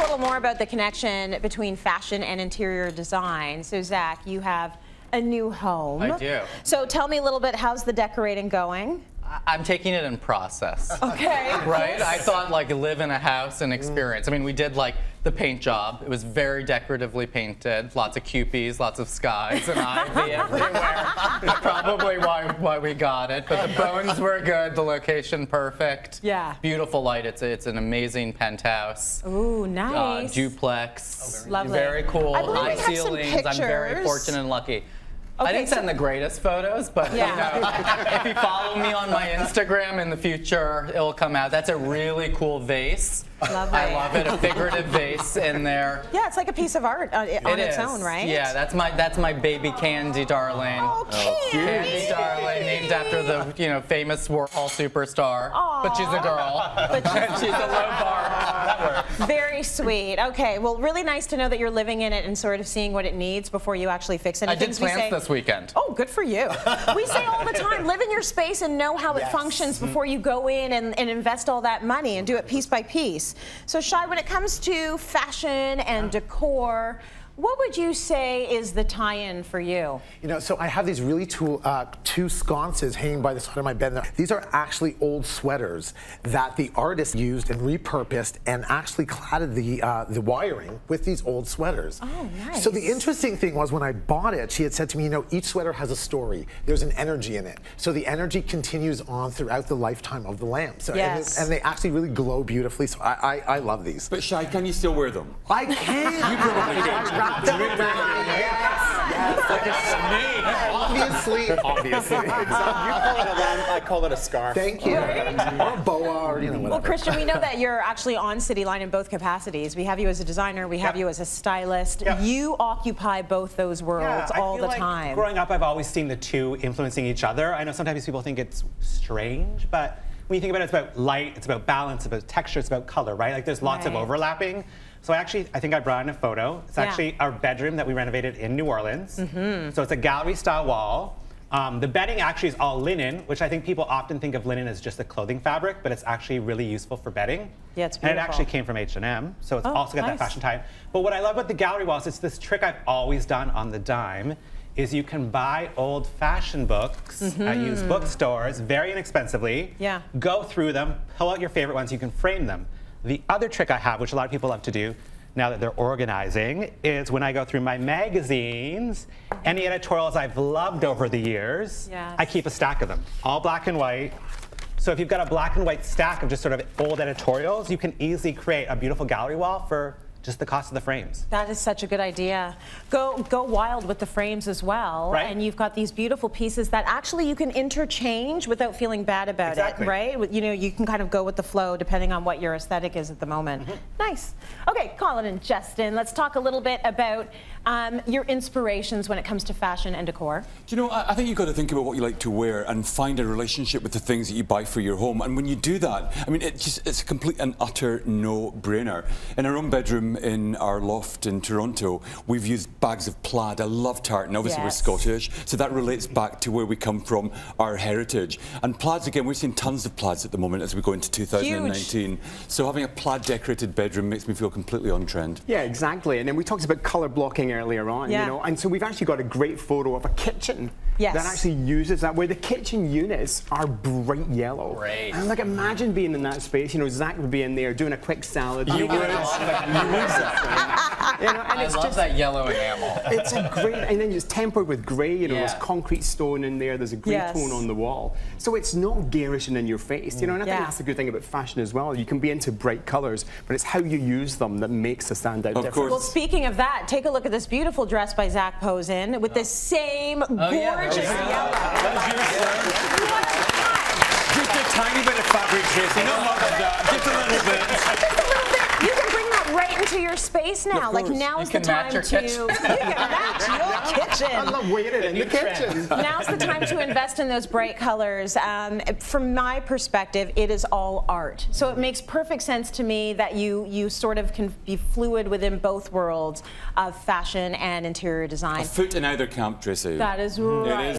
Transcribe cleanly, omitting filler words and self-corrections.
little more about the connection between fashion and interior design. So, Zach, you have a new home. I do. So tell me a little bit, how's the decorating going? I'm taking it in process. Okay. Right? I thought like live in a house and experience. I mean, we did like the paint job. It was very decoratively painted. Lots of Kewpies, lots of skies and ivy everywhere. That's probably why we got it. But the bones were good, the location perfect. Yeah. Beautiful light. It's an amazing penthouse. Ooh, nice. Duplex. Lovely. Very cool. I believe High we have some ceilings. I'm very pictures. fortunate and lucky. Okay, I didn't send the greatest photos, but Yeah. you know, if you follow me on my Instagram in the future, it will come out. That's a really cool vase. Lovely. I love it. A figurative vase in there. Yeah, it's like a piece of art on its own, right? Yeah, that's my baby Candy darling. Oh, Candy. Candy darling, named after the famous Warhol superstar. Aww. But she's a girl. But she's a low bar. That works. Very sweet. Okay, well, really nice to know that you're living in it and sort of seeing what it needs before you actually fix it. I did plants this weekend. Oh, good for you. We say all the time, live in your space and know how it functions before you go in and invest all that money and do it piece by piece. So, Shai, when it comes to fashion and decor, what would you say is the tie-in for you? You know, so I have these really two sconces hanging by the side of my bed. These are actually old sweaters that the artist used and repurposed and actually cladded the wiring with these old sweaters. Oh, nice. So the interesting thing was when I bought it, she had said to me, you know, each sweater has a story. There's an energy in it. So the energy continues on throughout the lifetime of the lamp. So, yes. and they actually really glow beautifully. So I love these. But Shai, can you still wear them? I can. You probably can. Yes, like a snake. Obviously. You call it a lamp, I call it a scarf. Thank you. Or a boa, or whatever. Well, Christian, we know that you're actually on Cityline in both capacities. We have you as a designer, we have you as a stylist. You occupy both those worlds all the time. Growing up, I've always seen the two influencing each other. I know sometimes people think it's strange, but when you think about it, it's about light, it's about balance, it's about texture, it's about color, right? Like there's lots of overlapping. So I think I brought in a photo. It's actually our bedroom that we renovated in New Orleans. So it's a gallery style wall. The bedding actually is all linen, which I think people often think of linen as just a clothing fabric, but it's actually really useful for bedding. Yeah, it's beautiful. And it actually came from H&M, so it's also got that fashion type. But what I love about the gallery walls, it's this trick I've always done on the dime, is you can buy old fashion books at used bookstores very inexpensively, go through them, pull out your favorite ones, you can frame them. The other trick I have, which a lot of people love to do now that they're organizing, is when I go through my magazines, any editorials I've loved over the years, I keep a stack of them, all black and white. So if you've got a black and white stack of just sort of old editorials, you can easily create a beautiful gallery wall for just the cost of the frames. That is such a good idea. Go wild with the frames as well. Right. And you've got these beautiful pieces that actually you can interchange without feeling bad about it, right? You know, you can kind of go with the flow depending on what your aesthetic is at the moment. Nice. Okay, Colin and Justin, let's talk a little bit about your inspirations when it comes to fashion and decor. Do you know, I think you've got to think about what you like to wear and find a relationship with the things that you buy for your home. And when you do that, I mean, it's a complete and utter no-brainer. In our own bedroom in our loft in Toronto, we've used bags of plaid. I love tartan. Obviously, we're Scottish, so that relates back to where we come from, our heritage. And plaids, again, we're seeing tons of plaids at the moment as we go into 2019. Huge. So having a plaid-decorated bedroom makes me feel completely on trend. Yeah, exactly. And then we talked about colour blocking earlier on, you know, and so we've actually got a great photo of a kitchen that actually uses that, where the kitchen units are bright yellow. Great. And like, imagine being in that space. You know, Zach would be in there doing a quick salad. You would. You know, and I love that yellow enamel. It's a great, and then it's tempered with grey, you know, there's concrete stone in there, there's a grey tone on the wall. So it's not garish and in your face, you know, and I think that's the good thing about fashion as well. You can be into bright colours, but it's how you use them that makes a standout difference. Well, speaking of that, take a look at this beautiful dress by Zac Posen with this same gorgeous yellow. Just a tiny bit of fabric, Tracy, not much of that, just a little bit. Just a little bit. You can bring that right into your space now. Like, now's the time to... You can match your kitchen. I love wearing it in the kitchen. Now's the time to invest in those bright colors. From my perspective, it is all art. So it makes perfect sense to me that you sort of can be fluid within both worlds of fashion and interior design. A foot in either camp, Tracy. That is right. It is.